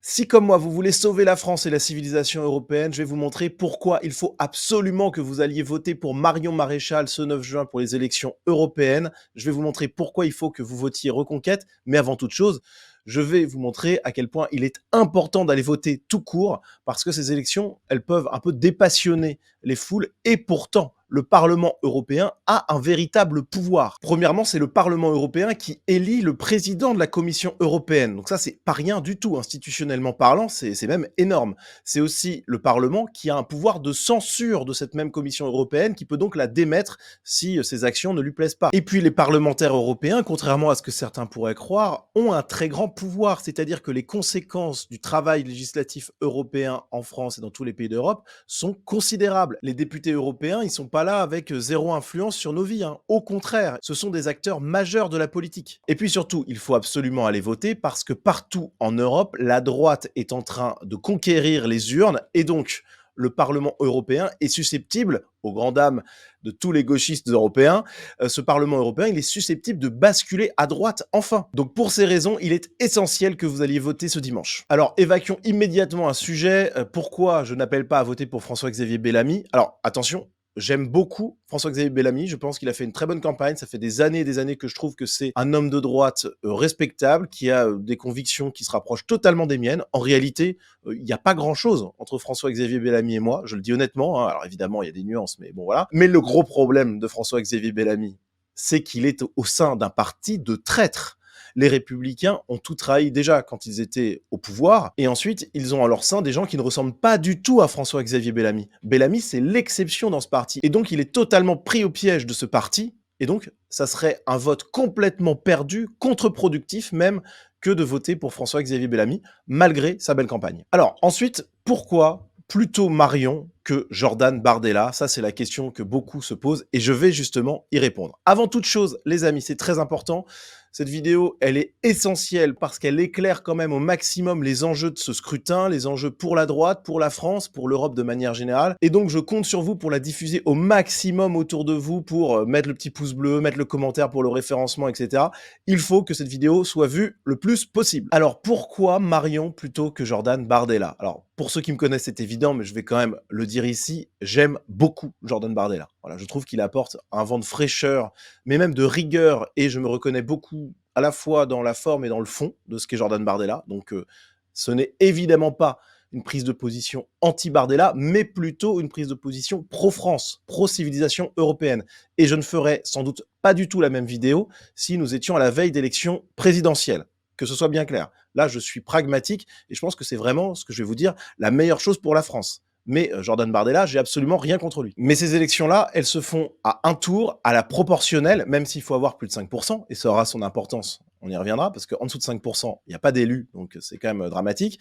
Si comme moi, vous voulez sauver la France et la civilisation européenne, je vais vous montrer pourquoi il faut absolument que vous alliez voter pour Marion Maréchal ce 9 juin pour les élections européennes. Je vais vous montrer pourquoi il faut que vous votiez Reconquête. Mais avant toute chose, je vais vous montrer à quel point il est important d'aller voter tout court parce que ces élections, elles peuvent un peu dépassionner les foules et pourtant, le Parlement européen a un véritable pouvoir. Premièrement, c'est le Parlement européen qui élit le président de la Commission européenne. Donc ça, c'est pas rien du tout, institutionnellement parlant, c'est même énorme. C'est aussi le Parlement qui a un pouvoir de censure de cette même Commission européenne, qui peut donc la démettre si ses actions ne lui plaisent pas. Et puis les parlementaires européens, contrairement à ce que certains pourraient croire, ont un très grand pouvoir, c'est-à-dire que les conséquences du travail législatif européen en France et dans tous les pays d'Europe sont considérables. Les députés européens, ils sont pas là avec zéro influence sur nos vies, hein. Au contraire, ce sont des acteurs majeurs de la politique. Et puis surtout, il faut absolument aller voter parce que partout en Europe, la droite est en train de conquérir les urnes et donc le Parlement européen est susceptible, aux grandes dames de tous les gauchistes européens, ce Parlement européen, il est susceptible de basculer à droite enfin. Donc pour ces raisons, il est essentiel que vous alliez voter ce dimanche. Alors évacuons immédiatement un sujet, pourquoi je n'appelle pas à voter pour François-Xavier Bellamy. Alors attention, j'aime beaucoup François-Xavier Bellamy, je pense qu'il a fait une très bonne campagne, ça fait des années et des années que je trouve que c'est un homme de droite respectable, qui a des convictions qui se rapprochent totalement des miennes. En réalité, il n'y a pas grand-chose entre François-Xavier Bellamy et moi, je le dis honnêtement, hein. Alors évidemment, il y a des nuances, mais bon voilà. Mais le gros problème de François-Xavier Bellamy, c'est qu'il est au sein d'un parti de traîtres. Les Républicains ont tout trahi déjà quand ils étaient au pouvoir, et ensuite, ils ont à leur sein des gens qui ne ressemblent pas du tout à François-Xavier Bellamy. Bellamy, c'est l'exception dans ce parti, et donc il est totalement pris au piège de ce parti, et donc ça serait un vote complètement perdu, contre-productif même, que de voter pour François-Xavier Bellamy, malgré sa belle campagne. Alors ensuite, pourquoi plutôt Marion que Jordan Bardella? Ça, c'est la question que beaucoup se posent et je vais justement y répondre. Avant toute chose, les amis, c'est très important. Cette vidéo, elle est essentielle parce qu'elle éclaire quand même au maximum les enjeux de ce scrutin, les enjeux pour la droite, pour la France, pour l'Europe de manière générale. Et donc, je compte sur vous pour la diffuser au maximum autour de vous, pour mettre le petit pouce bleu, mettre le commentaire pour le référencement, etc. Il faut que cette vidéo soit vue le plus possible. Alors, pourquoi Marion plutôt que Jordan Bardella? Alors, pour ceux qui me connaissent, c'est évident, mais je vais quand même le dire ici, j'aime beaucoup Jordan Bardella. Voilà, je trouve qu'il apporte un vent de fraîcheur, mais même de rigueur, et je me reconnais beaucoup à la fois dans la forme et dans le fond de ce qu'est Jordan Bardella. Donc, ce n'est évidemment pas une prise de position anti-Bardella, mais plutôt une prise de position pro-France, pro-civilisation européenne. Et je ne ferai sans doute pas du tout la même vidéo si nous étions à la veille d'élections présidentielles. Que ce soit bien clair. Là, je suis pragmatique et je pense que c'est vraiment, ce que je vais vous dire, la meilleure chose pour la France. Mais Jordan Bardella, j'ai absolument rien contre lui. Mais ces élections-là, elles se font à un tour, à la proportionnelle, même s'il faut avoir plus de 5%, et ça aura son importance, on y reviendra, parce qu'en dessous de 5%, il n'y a pas d'élus, donc c'est quand même dramatique.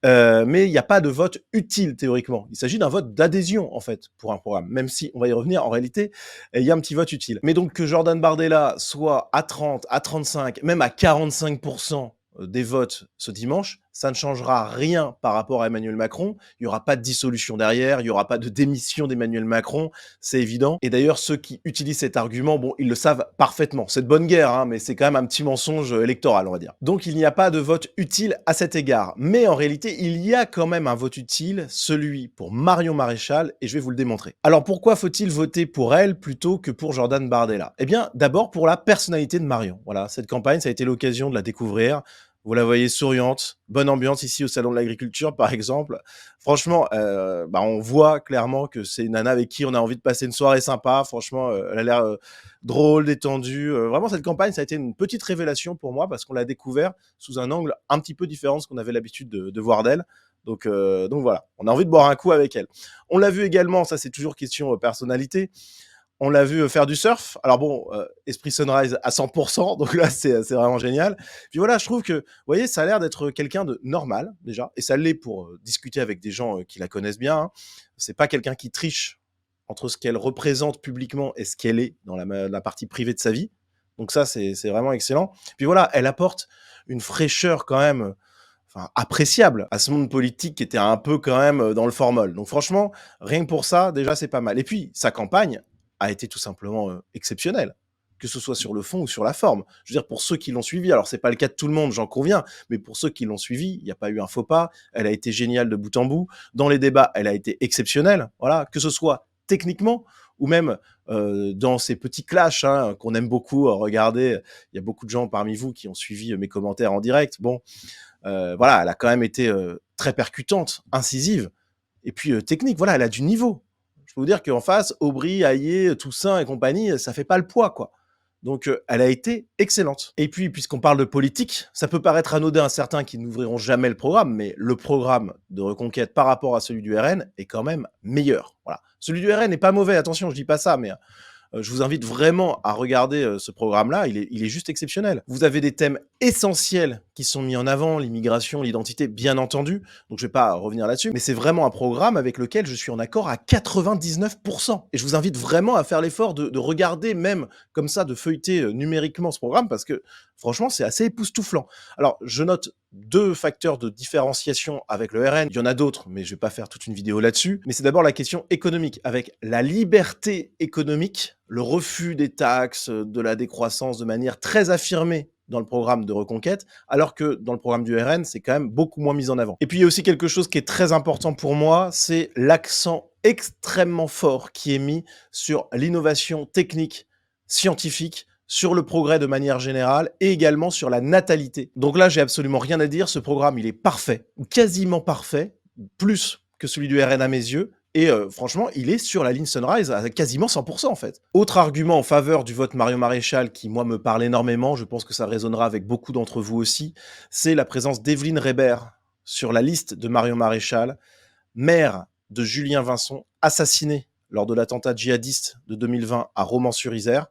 Mais il n'y a pas de vote utile, théoriquement. Il s'agit d'un vote d'adhésion, en fait, pour un programme. Même si, on va y revenir, en réalité, il y a un petit vote utile. Mais donc que Jordan Bardella soit à 30, à 35, même à 45% des votes ce dimanche, ça ne changera rien par rapport à Emmanuel Macron. Il n'y aura pas de dissolution derrière, il n'y aura pas de démission d'Emmanuel Macron, c'est évident. Et d'ailleurs, ceux qui utilisent cet argument, bon, ils le savent parfaitement. C'est de bonne guerre, hein, mais c'est quand même un petit mensonge électoral, on va dire. Donc, il n'y a pas de vote utile à cet égard. Mais en réalité, il y a quand même un vote utile, celui pour Marion Maréchal, et je vais vous le démontrer. Alors, pourquoi faut-il voter pour elle plutôt que pour Jordan Bardella? Eh bien, d'abord pour la personnalité de Marion. Voilà, cette campagne, ça a été l'occasion de la découvrir. Vous la voyez souriante, bonne ambiance ici au salon de l'agriculture par exemple. Franchement, on voit clairement que c'est une nana avec qui on a envie de passer une soirée sympa. Franchement, elle a l'air drôle, détendue. Vraiment, cette campagne, ça a été une petite révélation pour moi parce qu'on l'a découvert sous un angle un petit peu différent de ce qu'on avait l'habitude de voir d'elle. Donc voilà, on a envie de boire un coup avec elle. On l'a vu également, ça c'est toujours question personnalité. On l'a vu faire du surf. Alors bon, esprit Sunrise à 100%, donc là, c'est vraiment génial. Puis voilà, je trouve que, vous voyez, ça a l'air d'être quelqu'un de normal, déjà, et ça l'est pour discuter avec des gens qui la connaissent bien, hein. C'est pas quelqu'un qui triche entre ce qu'elle représente publiquement et ce qu'elle est dans la partie privée de sa vie. Donc ça, c'est vraiment excellent. Puis voilà, elle apporte une fraîcheur quand même, enfin, appréciable à ce monde politique qui était un peu quand même dans le formol. Donc franchement, rien que pour ça, déjà, c'est pas mal. Et puis, sa campagne a été tout simplement exceptionnelle. que ce soit sur le fond ou sur la forme. Je veux dire, pour ceux qui l'ont suivi, alors c'est pas le cas de tout le monde, j'en conviens, mais pour ceux qui l'ont suivi, il n'y a pas eu un faux pas, elle a été géniale de bout en bout. Dans les débats, elle a été exceptionnelle, voilà, que ce soit techniquement ou même dans ces petits clashs hein, qu'on aime beaucoup regarder. Il y a beaucoup de gens parmi vous qui ont suivi mes commentaires en direct. Bon, voilà, elle a quand même été très percutante, incisive, et puis technique, voilà, elle a du niveau. Je peux vous dire qu'en face, Aubry, Hayé, Toussaint et compagnie, ça fait pas le poids, quoi. Donc elle a été excellente. Et puis, puisqu'on parle de politique, ça peut paraître anodin à certains qui n'ouvriront jamais le programme, mais le programme de Reconquête par rapport à celui du RN est quand même meilleur. Voilà. Celui du RN n'est pas mauvais, attention, je dis pas ça, mais je vous invite vraiment à regarder ce programme-là, il est juste exceptionnel. Vous avez des thèmes essentiels qui sont mis en avant, l'immigration, l'identité, bien entendu, donc je vais pas revenir là-dessus, mais c'est vraiment un programme avec lequel je suis en accord à 99%. Et je vous invite vraiment à faire l'effort de regarder même comme ça, de feuilleter numériquement ce programme, parce que franchement, c'est assez époustouflant. Alors, je note deux facteurs de différenciation avec le RN. Il y en a d'autres, mais je vais pas faire toute une vidéo là-dessus. Mais c'est d'abord la question économique. Avec la liberté économique, le refus des taxes, de la décroissance de manière très affirmée dans le programme de Reconquête, alors que dans le programme du RN, c'est quand même beaucoup moins mis en avant. Et puis il y a aussi quelque chose qui est très important pour moi, c'est l'accent extrêmement fort qui est mis sur l'innovation technique, scientifique, sur le progrès de manière générale et également sur la natalité. Donc là, j'ai absolument rien à dire. Ce programme, il est parfait, ou quasiment parfait, plus que celui du RN à mes yeux. Et franchement, il est sur la ligne Sunrise à quasiment 100% en fait. Autre argument en faveur du vote Marion Maréchal qui, moi, me parle énormément, je pense que ça résonnera avec beaucoup d'entre vous aussi, c'est la présence d'Evelyne Reber sur la liste de Marion Maréchal, mère de Julien Vincent, assassiné lors de l'attentat djihadiste de 2020 à Romans-sur-Isère.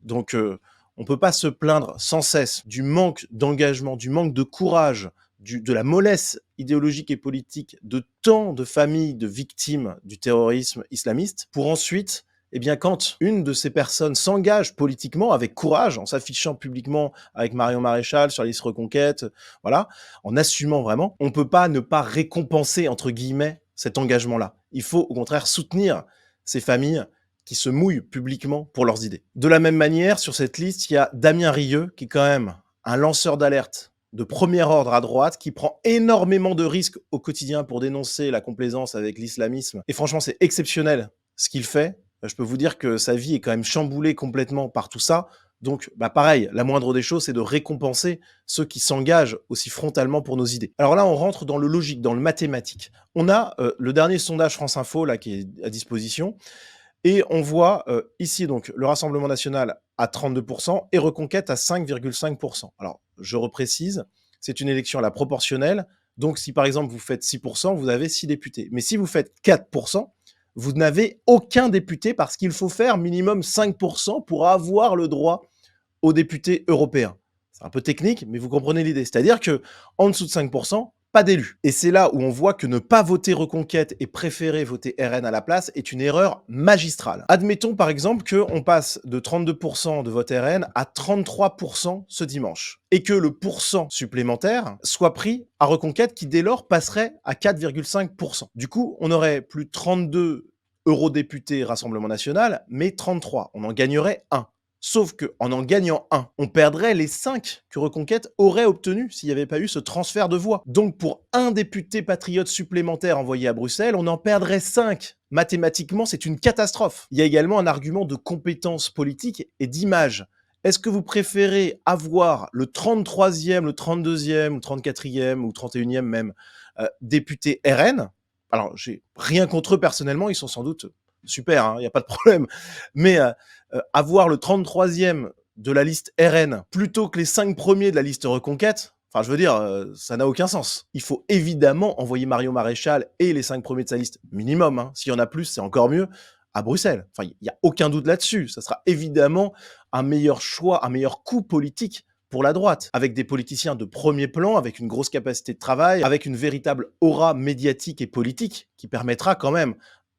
Donc, on ne peut pas se plaindre sans cesse du manque d'engagement, du manque de courage, de la mollesse idéologique et politique de tant de familles de victimes du terrorisme islamiste, pour ensuite, eh bien, quand une de ces personnes s'engage politiquement avec courage, en s'affichant publiquement avec Marion Maréchal sur la liste Reconquête, voilà, en assumant vraiment, on ne peut pas ne pas récompenser, entre guillemets, cet engagement-là. Il faut au contraire soutenir ces familles qui se mouillent publiquement pour leurs idées. De la même manière, sur cette liste, il y a Damien Rieu, qui est quand même un lanceur d'alerte de premier ordre à droite, qui prend énormément de risques au quotidien pour dénoncer la complaisance avec l'islamisme. Et franchement, c'est exceptionnel ce qu'il fait. Je peux vous dire que sa vie est quand même chamboulée complètement par tout ça. Donc, pareil, la moindre des choses, c'est de récompenser ceux qui s'engagent aussi frontalement pour nos idées. Alors là, on rentre dans le logique, dans le mathématique. On a le dernier sondage France Info là, qui est à disposition. Et on voit ici donc le Rassemblement national à 32% et Reconquête à 5,5%. Alors, je reprécise, c'est une élection à la proportionnelle. Donc, si par exemple vous faites 6%, vous avez 6 députés. Mais si vous faites 4%, vous n'avez aucun député parce qu'il faut faire minimum 5% pour avoir le droit aux députés européens. C'est un peu technique, mais vous comprenez l'idée. C'est-à-dire que en dessous de 5%, pas d'élus. Et c'est là où on voit que ne pas voter Reconquête et préférer voter RN à la place est une erreur magistrale. Admettons par exemple qu'on passe de 32% de vote RN à 33% ce dimanche, et que le pourcent supplémentaire soit pris à Reconquête qui dès lors passerait à 4,5%. Du coup, on aurait plus 32 eurodéputés Rassemblement National, mais 33. On en gagnerait 1. Sauf qu'en gagnant 1, on perdrait les 5 que Reconquête aurait obtenus s'il n'y avait pas eu ce transfert de voix. Donc pour un député patriote supplémentaire envoyé à Bruxelles, on en perdrait 5. Mathématiquement, c'est une catastrophe. Il y a également un argument de compétence politique et d'image. Est-ce que vous préférez avoir le 33e, le 32e, le 34e ou 31e même député RN? Alors, j'ai rien contre eux personnellement, ils sont sans doute super, il n'y a pas de problème. Mais avoir le 33e de la liste RN plutôt que les 5 premiers de la liste Reconquête, enfin, je veux dire, ça n'a aucun sens. Il faut évidemment envoyer Marion Maréchal et les 5 premiers de sa liste, minimum. S'il y en a plus, c'est encore mieux, à Bruxelles. Enfin, il n'y a aucun doute là-dessus. Ça sera évidemment un meilleur choix, un meilleur coup politique pour la droite, avec des politiciens de premier plan, avec une grosse capacité de travail, avec une véritable aura médiatique et politique qui permettra quand même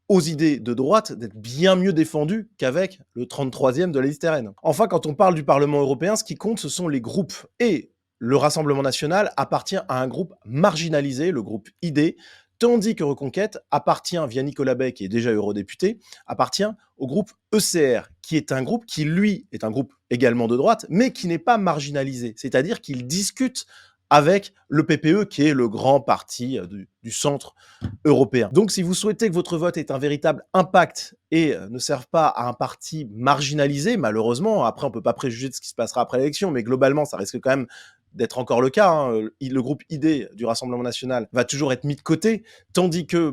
aux idées de droite d'être bien mieux défendues qu'avec le 33e de la liste RN. Enfin, quand on parle du Parlement européen, ce qui compte, ce sont les groupes. Et le Rassemblement national appartient à un groupe marginalisé, le groupe ID, Tandis que Reconquête appartient, via Nicolas Bay, qui est déjà eurodéputé, appartient au groupe ECR, qui est un groupe qui, lui, est un groupe également de droite, mais qui n'est pas marginalisé. C'est-à-dire qu'il discute avec le PPE, qui est le grand parti du centre européen. Donc, si vous souhaitez que votre vote ait un véritable impact et ne serve pas à un parti marginalisé, malheureusement, après, on ne peut pas préjuger de ce qui se passera après l'élection, mais globalement, ça risque quand même d'être encore le cas. Hein. Le groupe ID du Rassemblement national va toujours être mis de côté, tandis que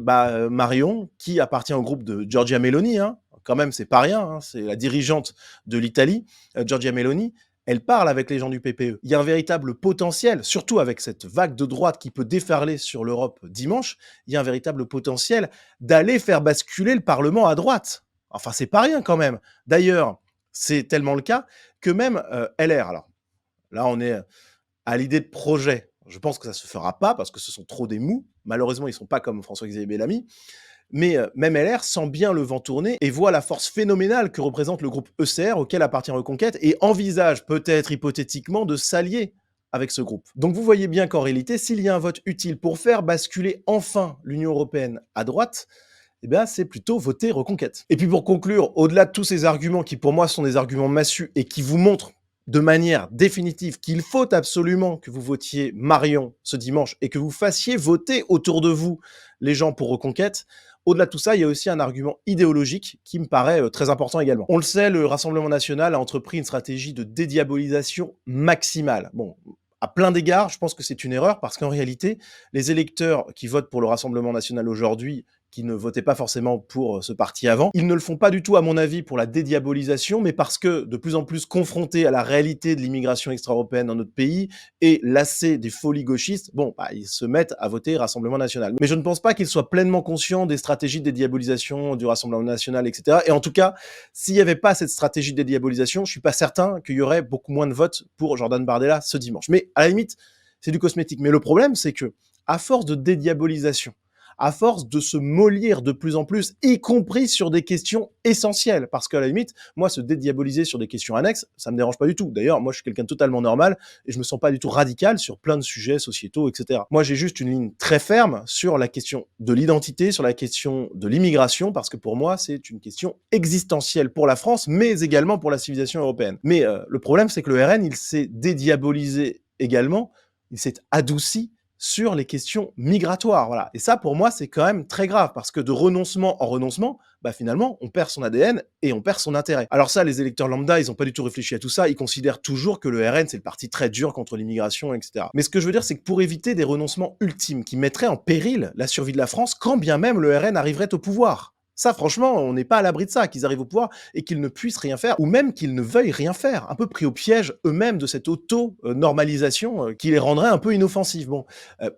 Marion, qui appartient au groupe de Giorgia Meloni, hein, quand même, c'est pas rien, hein, c'est la dirigeante de l'Italie, Giorgia Meloni, elle parle avec les gens du PPE. Il y a un véritable potentiel, surtout avec cette vague de droite qui peut déferler sur l'Europe dimanche, il y a un véritable potentiel d'aller faire basculer le Parlement à droite. Enfin, c'est pas rien quand même. D'ailleurs, c'est tellement le cas que même LR, alors là, on est à l'idée de projet. Je pense que ça se fera pas parce que ce sont trop des mous. Malheureusement, ils sont pas comme François-Xavier Bellamy. Mais même LR sent bien le vent tourner et voit la force phénoménale que représente le groupe ECR auquel appartient Reconquête et envisage peut-être hypothétiquement de s'allier avec ce groupe. Donc vous voyez bien qu'en réalité, s'il y a un vote utile pour faire basculer enfin l'Union européenne à droite, eh bien, c'est plutôt voter Reconquête. Et puis pour conclure, au-delà de tous ces arguments qui pour moi sont des arguments massus et qui vous montrent de manière définitive qu'il faut absolument que vous votiez Marion ce dimanche et que vous fassiez voter autour de vous les gens pour Reconquête, au-delà de tout ça, il y a aussi un argument idéologique qui me paraît très important également. On le sait, le Rassemblement national a entrepris une stratégie de dédiabolisation maximale. Bon, à plein d'égards, je pense que c'est une erreur parce qu'en réalité, les électeurs qui votent pour le Rassemblement national aujourd'hui, qui ne votaient pas forcément pour ce parti avant, ils ne le font pas du tout, à mon avis, pour la dédiabolisation, mais parce que de plus en plus confrontés à la réalité de l'immigration extra-européenne dans notre pays et lassés des folies gauchistes, bon, ils se mettent à voter Rassemblement national. Mais je ne pense pas qu'ils soient pleinement conscients des stratégies de dédiabolisation du Rassemblement national, etc. Et en tout cas, s'il n'y avait pas cette stratégie de dédiabolisation, je suis pas certain qu'il y aurait beaucoup moins de votes pour Jordan Bardella ce dimanche. Mais à la limite, c'est du cosmétique. Mais le problème, c'est que, à force de dédiabolisation, à force de se mollir de plus en plus, y compris sur des questions essentielles. Parce qu'à la limite, moi, se dédiaboliser sur des questions annexes, ça me dérange pas du tout. D'ailleurs, moi, je suis quelqu'un de totalement normal et je me sens pas du tout radical sur plein de sujets sociétaux, etc. Moi, j'ai juste une ligne très ferme sur la question de l'identité, sur la question de l'immigration, parce que pour moi, c'est une question existentielle pour la France, mais également pour la civilisation européenne. Mais le problème, c'est que le RN, il s'est dédiabolisé également, il s'est adouci sur les questions migratoires, voilà. Et ça, pour moi, c'est quand même très grave, parce que de renoncement en renoncement, finalement, on perd son ADN et on perd son intérêt. Alors ça, les électeurs lambda, ils n'ont pas du tout réfléchi à tout ça, ils considèrent toujours que le RN, c'est le parti très dur contre l'immigration, etc. Mais ce que je veux dire, c'est que pour éviter des renoncements ultimes qui mettraient en péril la survie de la France, quand bien même le RN arriverait au pouvoir, ça, franchement, on n'est pas à l'abri de ça, qu'ils arrivent au pouvoir et qu'ils ne puissent rien faire, ou même qu'ils ne veuillent rien faire, un peu pris au piège eux-mêmes de cette auto-normalisation qui les rendrait un peu inoffensifs. Bon,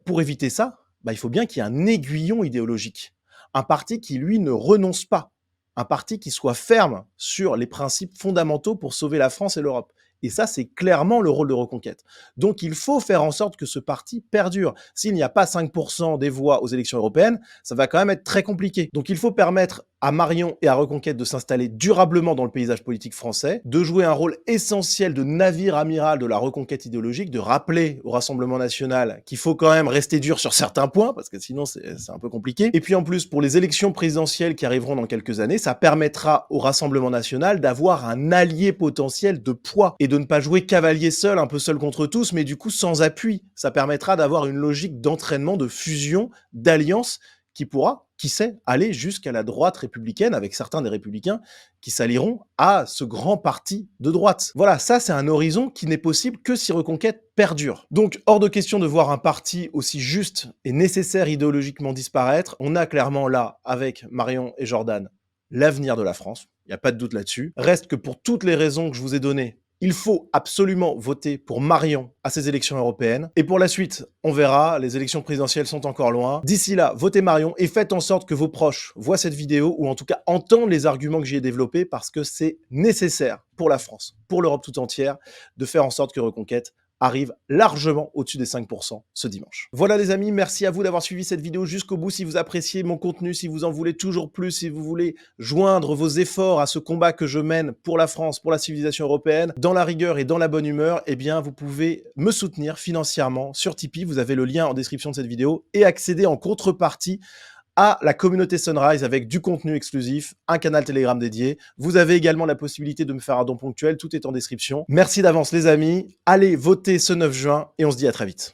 pour éviter ça, il faut bien qu'il y ait un aiguillon idéologique. Un parti qui, lui, ne renonce pas. Un parti qui soit ferme sur les principes fondamentaux pour sauver la France et l'Europe. Et ça, c'est clairement le rôle de Reconquête. Donc, il faut faire en sorte que ce parti perdure. S'il n'y a pas 5% des voix aux élections européennes, ça va quand même être très compliqué. Donc, il faut permettre à Marion et à Reconquête de s'installer durablement dans le paysage politique français, de jouer un rôle essentiel de navire amiral de la reconquête idéologique, de rappeler au Rassemblement national qu'il faut quand même rester dur sur certains points, parce que sinon c'est un peu compliqué. Et puis en plus, pour les élections présidentielles qui arriveront dans quelques années, ça permettra au Rassemblement national d'avoir un allié potentiel de poids et de ne pas jouer cavalier seul, un peu seul contre tous, mais du coup sans appui. Ça permettra d'avoir une logique d'entraînement, de fusion, d'alliance qui pourra, qui sait, aller jusqu'à la droite républicaine, avec certains des républicains qui s'allieront à ce grand parti de droite. Voilà, ça c'est un horizon qui n'est possible que si Reconquête perdure. Donc hors de question de voir un parti aussi juste et nécessaire idéologiquement disparaître. On a clairement là, avec Marion et Jordan, l'avenir de la France, il n'y a pas de doute là-dessus. Reste que pour toutes les raisons que je vous ai données, il faut absolument voter pour Marion à ces élections européennes. Et pour la suite, on verra, les élections présidentielles sont encore loin. D'ici là, votez Marion et faites en sorte que vos proches voient cette vidéo ou en tout cas entendent les arguments que j'y ai développés parce que c'est nécessaire pour la France, pour l'Europe tout entière, de faire en sorte que Reconquête arrive largement au-dessus des 5% ce dimanche. Voilà les amis, merci à vous d'avoir suivi cette vidéo jusqu'au bout. Si vous appréciez mon contenu, si vous en voulez toujours plus, si vous voulez joindre vos efforts à ce combat que je mène pour la France, pour la civilisation européenne, dans la rigueur et dans la bonne humeur, eh bien vous pouvez me soutenir financièrement sur Tipeee. Vous avez le lien en description de cette vidéo et accéder en contrepartie à la communauté Sunrise avec du contenu exclusif, un canal Telegram dédié. Vous avez également la possibilité de me faire un don ponctuel, tout est en description. Merci d'avance les amis, allez voter ce 9 juin et on se dit à très vite.